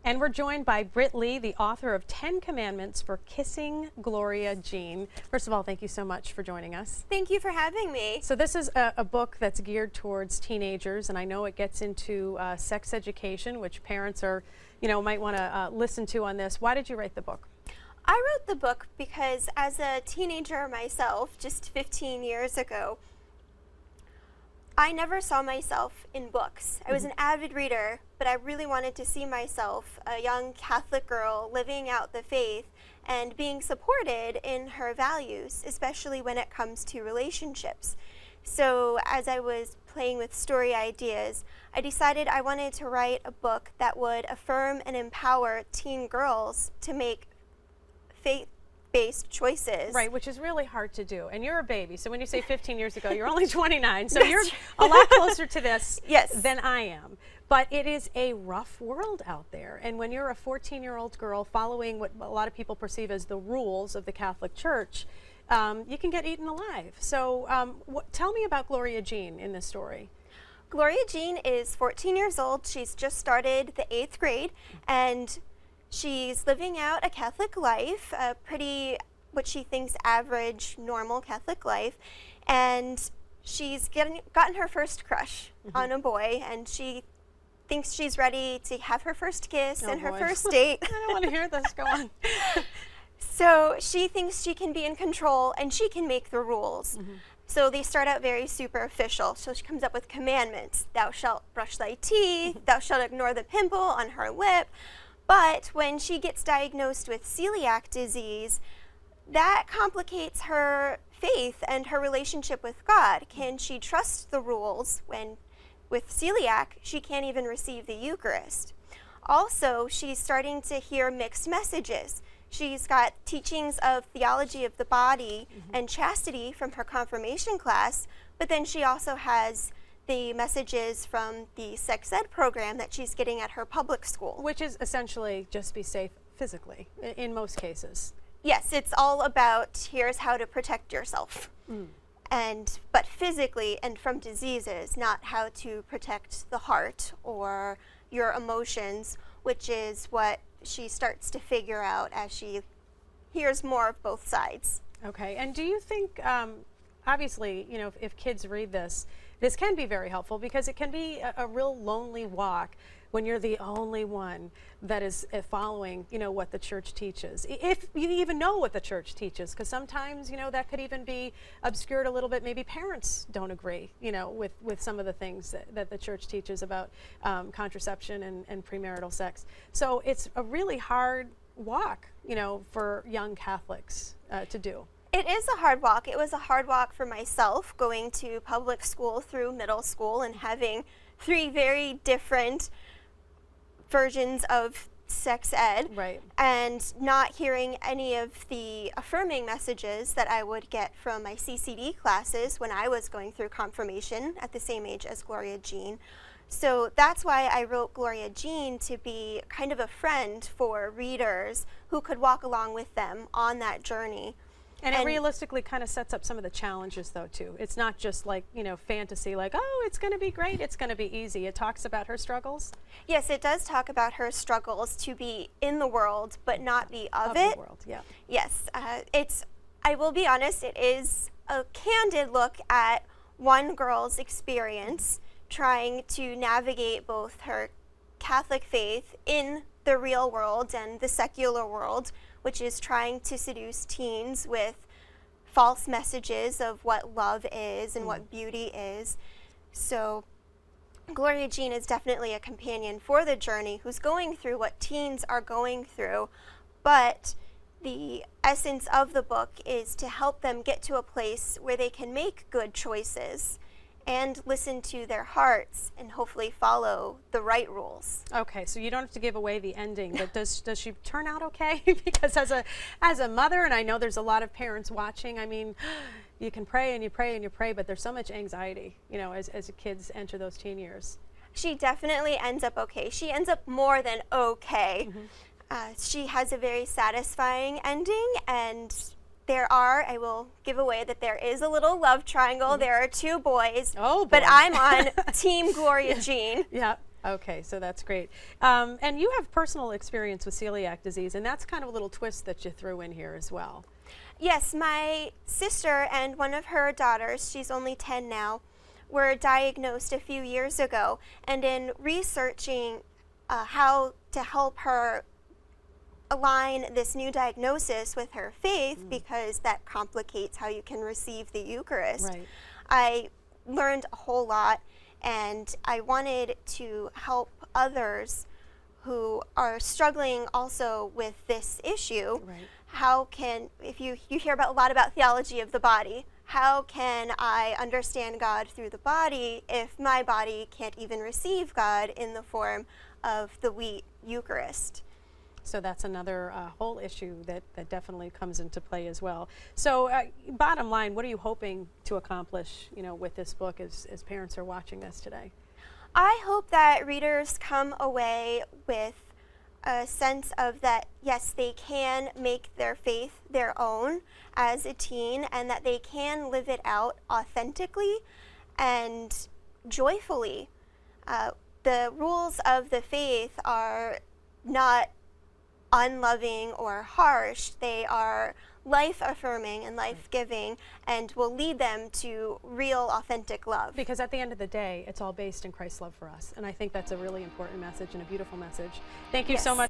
And we're joined by Britt Leigh, the author of 10 Commandments for Kissing Gloria Jean. First of all, thank you so much for joining us. Thank you for having me. So this is a book that's geared towards teenagers, and I know it gets into sex education, which parents are, might want to listen to on this. Why did you write the book? I wrote the book because as a teenager myself, just 15 years ago, I never saw myself in books. I was an avid reader, but I really wanted to see myself, a young Catholic girl, living out the faith and being supported in her values, especially when it comes to relationships. So as I was playing with story ideas, I decided I wanted to write a book that would affirm and empower teen girls to make faith-based choices. Right, which is really hard to do. And you're a baby, so when you say 15 years ago, you're only 29, so you're a lot closer to this than I am. But it is a rough world out there. And when you're a 14-year-old girl following what a lot of people perceive as the rules of the Catholic Church, you can get eaten alive. So tell me about Gloria Jean in this story. Gloria Jean is 14 years old. She's just started the 8th grade, and she's living out a Catholic life, a pretty, what she thinks, average, normal Catholic life, and she's gotten her first crush on a boy, and she thinks she's ready to have her first kiss and her first date. I don't want to hear this. Go on. So she thinks she can be in control and she can make the rules. So they start out very superficial. So she comes up with commandments. Thou shalt brush thy teeth, thou shalt ignore the pimple on her lip. But when she gets diagnosed with celiac disease, that complicates her faith and her relationship with God. Can she trust the rules when, with celiac, she can't even receive the Eucharist? Also, she's starting to hear mixed messages. She's got teachings of theology of the body and chastity from her confirmation class, but then she also has the messages from the sex ed program that she's getting at her public school. Which is essentially just be safe physically, in most cases. Yes, it's all about here's how to protect yourself. But physically and from diseases, not how to protect the heart or your emotions, which is what she starts to figure out as she hears more of both sides. Okay, and do you think, obviously, if kids read this can be very helpful because it can be a real lonely walk when you're the only one that is following, what the church teaches. If you even know what the church teaches, because sometimes, that could even be obscured a little bit. Maybe parents don't agree, with some of the things that the church teaches about contraception and premarital sex. So it's a really hard walk, for young Catholics to do. It is a hard walk. It was a hard walk for myself going to public school through middle school and having 3 very different versions of sex ed, and not hearing any of the affirming messages that I would get from my CCD classes when I was going through confirmation at the same age as Gloria Jean. So that's why I wrote Gloria Jean, to be kind of a friend for readers who could walk along with them on that journey. And it realistically kind of sets up some of the challenges, though, too. It's not just like, fantasy, like, oh, it's going to be great, it's going to be easy. It talks about her struggles? Yes, it does talk about her struggles to be in the world, but not be of it. The world, yeah. Yes, I will be honest, it is a candid look at one girl's experience trying to navigate both her Catholic faith in the real world and the secular world, which is trying to seduce teens with false messages of what love is and what beauty is. So Gloria Jean is definitely a companion for the journey who's going through what teens are going through, but the essence of the book is to help them get to a place where they can make good choices and listen to their hearts and hopefully follow the right rules. Okay, so you don't have to give away the ending, but does she turn out okay? Because as a mother, and I know there's a lot of parents watching, I mean, you can pray and you pray and you pray, but there's so much anxiety, as kids enter those teen years. She definitely ends up okay. She ends up more than okay. She has a very satisfying ending, and I will give away that there is a little love triangle. There are 2 boys, but I'm on Team Gloria Jean. Okay, so that's great. And you have personal experience with celiac disease, and that's kind of a little twist that you threw in here as well. Yes, my sister and one of her daughters, she's only 10 now, were diagnosed a few years ago. And in researching how to help her align this new diagnosis with her faith, because that complicates how you can receive the Eucharist, Right. I learned a whole lot, and I wanted to help others who are struggling also with this issue. Right. How can, if you hear about a lot about theology of the body, how can I understand God through the body if my body can't even receive God in the form of the wheat Eucharist? So that's another whole issue that definitely comes into play as well. So bottom line, what are you hoping to accomplish, with this book as parents are watching this today? I hope that readers come away with a sense of that, yes, they can make their faith their own as a teen, and that they can live it out authentically and joyfully. The rules of the faith are not unloving or harsh. They are life-affirming and life-giving, and will lead them to real, authentic love. Because at the end of the day, it's all based in Christ's love for us. And I think that's a really important message and a beautiful message. Thank you so Yes. much.